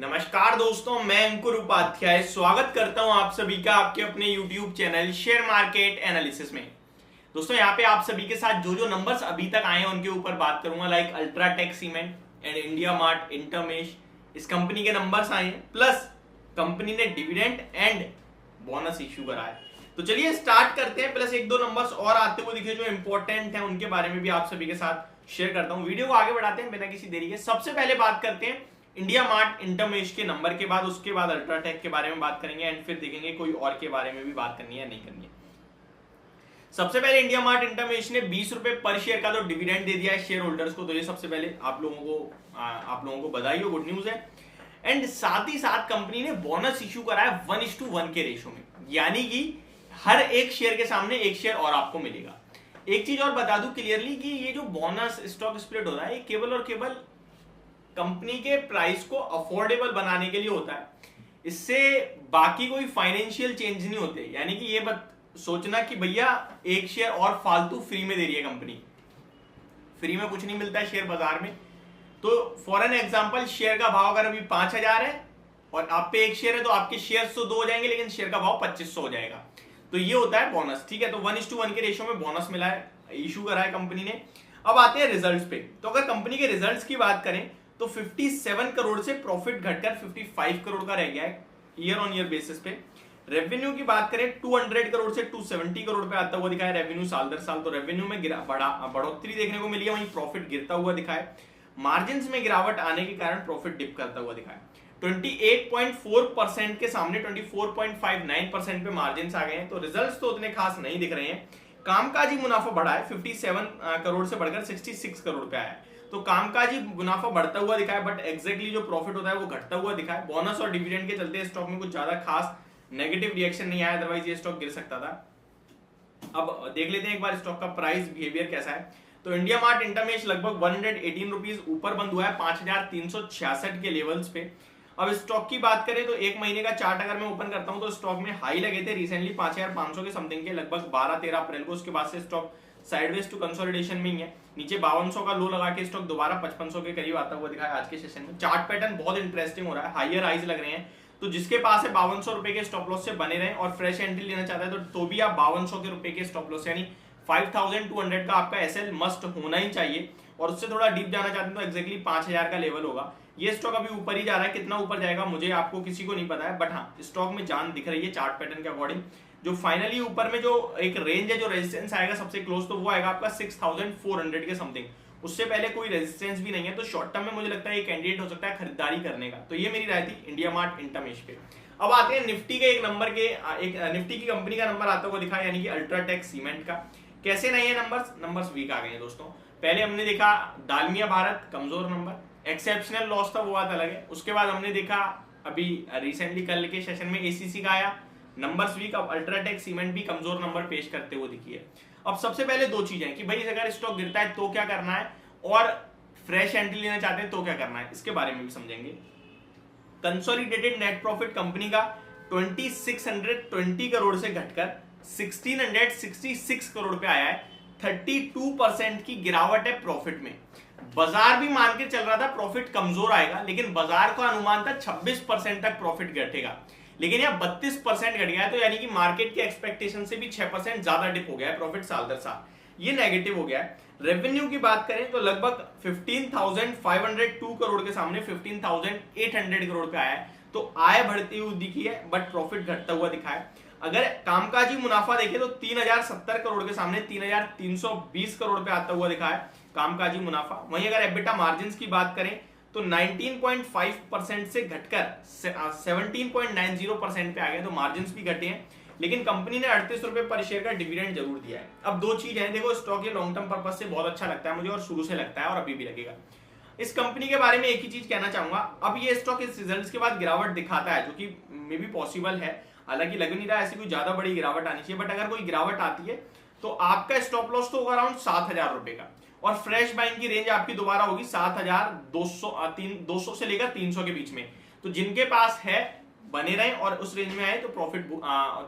नमस्कार दोस्तों, मैं अंकुर उपाध्याय स्वागत करता हूं आप सभी का आपके अपने YouTube channel share market analysis में। दोस्तों यहाँ पे आप सभी के साथ जो जो नंबर्स अभी तक आए हैं उनके ऊपर बात करूंगा, like UltraTech cement and India mart Intermesh. इस कंपनी के नंबर्स आए हैं, प्लस कंपनी ने डिविडेंड एंड बोनस इश्यू करा है। तो चलिए स्टार्ट करते हैं। प्लस एक दो नंबर्स और आते हुए दिखे जो इंपॉर्टेंट है, उनके बारे में भी आप सभी के साथ शेयर करता हूं। वीडियो को आगे बढ़ाते हैं बिना किसी देरी के। सबसे पहले बात करते हैं इंडिया मार्ट इंटरमेश के नंबर के बाद, उसके बाद अल्ट्राटेक के बारे में बात करेंगे एंड फिर देखेंगे कोई और के बारे में भी बात करनी है या नहीं करनी है। सबसे पहले इंडिया मार्ट इंटरमेश ने 20 रुपए पर शेयर का तो डिविडेंड दे दिया है शेयर होल्डर्स को। तो ये सबसे पहले आप लोगों को बधाई हो, गुड न्यूज है। एंड साथ ही साथ कंपनी ने बोनस इश्यू करा है 1:1 के रेशो में, यानी कि हर एक शेयर के सामने एक शेयर और आपको मिलेगा। एक चीज और बता दूं क्लियरली कि ये जो बोनस स्टॉक स्प्लिट होता है, ये केवल और केवल कंपनी के प्राइस को अफोर्डेबल बनाने के लिए होता है। इससे बाकी कोई फाइनेंशियल चेंज नहीं होते। यानी कि ये मत सोचना कि भैया एक शेयर और फालतू फ्री में दे रही है कंपनी। फ्री में कुछ नहीं मिलता है शेयर बाजार में। तो फॉर एन एग्जांपल, शेयर का भाव अगर अभी 5000 है और आप पे एक शेयर है, तो आपके शेयर 102 हो जाएंगे, लेकिन शेयर का भाव 2500 हो जाएगा। तो ये होता है बोनस, ठीक है। तो 1:1 के रेशियो में बोनस मिला है, इशू करा है कंपनी ने। अब आते हैं रिजल्ट्स पे। तो अगर कंपनी के रिजल्ट्स की बात करें तो 57 करोड़ से प्रॉफिट घटकर 55 करोड़ का रह गया है ईयर ऑन ईयर बेसिस पे। रेवेन्यू की बात करें 200 करोड़ से 270 करोड़ पे आता हुआ दिखा है रेवेन्यू साल दर साल। तो रेवेन्यू में बढ़ोतरी देखने को मिली है, वहीं प्रॉफिट गिरता हुआ दिखा है। मार्जिन में गिरावट आने के कारण प्रॉफिट डिप करता हुआ दिखा है। 28.4% के सामने 24.59% पे मार्जिन आ गए हैं। तो रिजल्ट्स तो उतने खास नहीं दिख रहे हैं। कामकाजी मुनाफा बढ़ा है, 57 करोड़ से बढ़कर 66 करोड़ पे आया है। तो कामकाजी मुनाफा बढ़ता हुआ दिखा है, बट एग्जैक्टली जो प्रॉफिट होता है वो घटता हुआ दिखा है। बोनस और डिविडेंड के चलते स्टॉक में कुछ ज्यादा खास नेगेटिव रिएक्शन नहीं आया, अदरवाइज ये स्टॉक गिर सकता था। अब देख लेते हैं एक बार स्टॉक का प्राइस बिहेवियर कैसा है। तो इंडिया मार्ट इंटरमेश लगभग 118 रुपीज ऊपर बंद हुआ है 5366 के लेवल्स पे। अब स्टॉक की बात करें तो एक महीने का चार्ट अगर मैं ओपन करता हूं तो स्टॉक में हाई लगे थे रिसेंटली 5500 के समथिंग के, लगभग 12-13 अप्रैल को। उसके बाद से स्टॉक साइडवेज टू कंसोलिडेशन में ही है। नीचे 5200 का लो लगा के स्टॉक दोबारा 5500 के करीब आता हुआ दिखा है आज के सेशन में। चार्ट पैटर्न बहुत इंटरेस्टिंग हो रहा है, हायर हाइज लग रहे हैं। तो जिसके पास है 5200 रुपए के स्टॉप लॉस से बने रहे और फ्रेश एंट्री लेना चाहता है तो भी आप 5200 के रुपए के स्टॉप लॉस यानी 5200 का आपका एसएल मस्ट होना ही चाहिए। और उससे थोड़ा डीप जाना चाहते हैं तो एक्जैक्टली 5000 का लेवल होगा। ये स्टॉक अभी ऊपर ही जा रहा है, कितना ऊपर जाएगा मुझे आपको किसी को नहीं पता है, बट हाँ स्टॉक में जान दिख रही है चार्ट पैटर्न के अकॉर्डिंग। जो फाइनली ऊपर में जो एक रेंज है, जो रेजिस्टेंस आएगा सबसे क्लोज, तो वो आएगा आपका 6400 के समथिंग। उससे पहले कोई रेजिस्टेंस भी नहीं है। तो शॉर्ट टर्म में मुझे लगता है ये कैंडिडेट हो सकता है खरीदारी करने का। तो ये मेरी राय थी इंडिया मार्ट इंटरमेश पे। अब आते हैं निफ्टी के एक नंबर के, एक निफ्टी की कंपनी का नंबर आता हुआ दिखा, यानी कि अल्ट्राटेक सीमेंट का। कैसे नहीं है नंबर्स वीक आ गए हैं दोस्तों। पहले हमने देखा दालमिया भारत कमजोर नंबर, एक्सेप्शनल लॉस था वो बात अलग है। उसके बाद हमने देखा अभी रिसेंटली कल के सेशन में एसीसी का आया, नंबर्स वीक। अब अल्ट्राटेक सीमेंट भी कमजोर नंबर पेश करते हुए दिखी है। अब सबसे पहले दो चीजें कि भाई अगर स्टॉक गिरता है तो क्या करना है, और फ्रेश एंट्री लेना चाहते हैं तो क्या करना है, इसके बारे में भी समझेंगे। कंसोलिडेटेड नेट प्रॉफिट कंपनी का 2620 करोड़ से घटकर 1666 करोड़ पे आया है। 32% की गिरावट है प्रॉफिट में। बाजार भी मान के चल रहा था प्रॉफिट कमजोर आएगा, लेकिन बाजार का अनुमान था 26% तक प्रॉफिट घटेगा, लेकिन यह 32% घट गया है। तो यानी कि मार्केट की एक्सपेक्टेशन से भी 6% ज्यादा डिप हो गया है प्रॉफिट साल दर साल, ये नेगेटिव हो गया है। रेवेन्यू की बात करें तो लगभग 15,502 करोड़ के सामने 15,800 करोड़ पे आया है। तो आय बढ़ती हुई दिखी है, बट प्रॉफिट घटता हुआ दिखा है। अगर कामकाजी मुनाफा देखें तो 3070 करोड़ के सामने 3320 करोड़ पे आता हुआ दिखा है कामकाजी मुनाफा। वहीं अगर एबिटा मार्जिन्स की बात करें तो 19.5% से घटकर 17.90% पे आ गए। तो मार्जिन्स भी घटे हैं, लेकिन कंपनी ने 38 रुपए पर शेयर का डिविडेंड जरूर दिया है। अब दो चीज है, देखो स्टॉक ये लॉन्ग टर्म पर्पस से बहुत अच्छा लगता है मुझे, और शुरू से लगता है और अभी भी लगेगा। इस कंपनी के बारे में एक ही चीज कहना चाहूंगा, अब ये स्टॉक इस रिजल्ट्स के बाद गिरावट दिखाता है, जो कि मे भी पॉसिबल है, हालांकि लग नहीं रहा ऐसी कोई ज्यादा बड़ी गिरावट आनी चाहिए, बट अगर कोई गिरावट आती है तो आपका स्टॉप लॉस तो होगा अराउंड 7000 रुपए का, और फ्रेश बाइंग की रेंज आपकी दोबारा होगी 7200 से लेकर 300 के बीच में। तो जिनके पास है बने रहे और उस रेंज में आए तो प्रॉफिट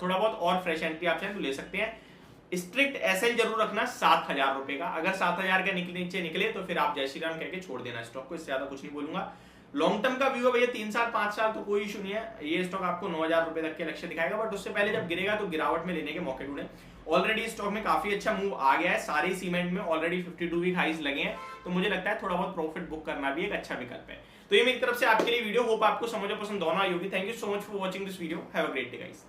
थोड़ा बहुत और फ्रेश एंट्री आप चाहें तो ले सकते हैं। स्ट्रिक्ट एसएल जरूर रखना 7000 रुपए का। अगर 7000 के नीचे निकले तो फिर आप जय श्री राम कहकर छोड़ देना स्टॉक को, इससे ज्यादा कुछ नहीं बोलूंगा। लॉन्ग टर्म का व्यू है भैया 3 साल 5 साल तो कोई इशू नहीं है, ये स्टॉक आपको 9,000 रुपए तक के लक्ष्य दिखाएगा, बट उससे पहले जब गिरेगा तो गिरावट में लेने के मौके ढूंढे। ऑलरेडी स्टॉक में काफी अच्छा मूव आ गया है, सारे सीमेंट में ऑलरेडी 52 वीक हाइज लगे हैं, तो मुझे लगता है थोड़ा बहुत प्रॉफिट बुक करना भी एक अच्छा विकल्प है। तो ये मेरी तरफ से आपके लिए वीडियो, होप आपको समझ और पसंद दोनों आई होगी। Thank you so much for watching this video, have a great day guys.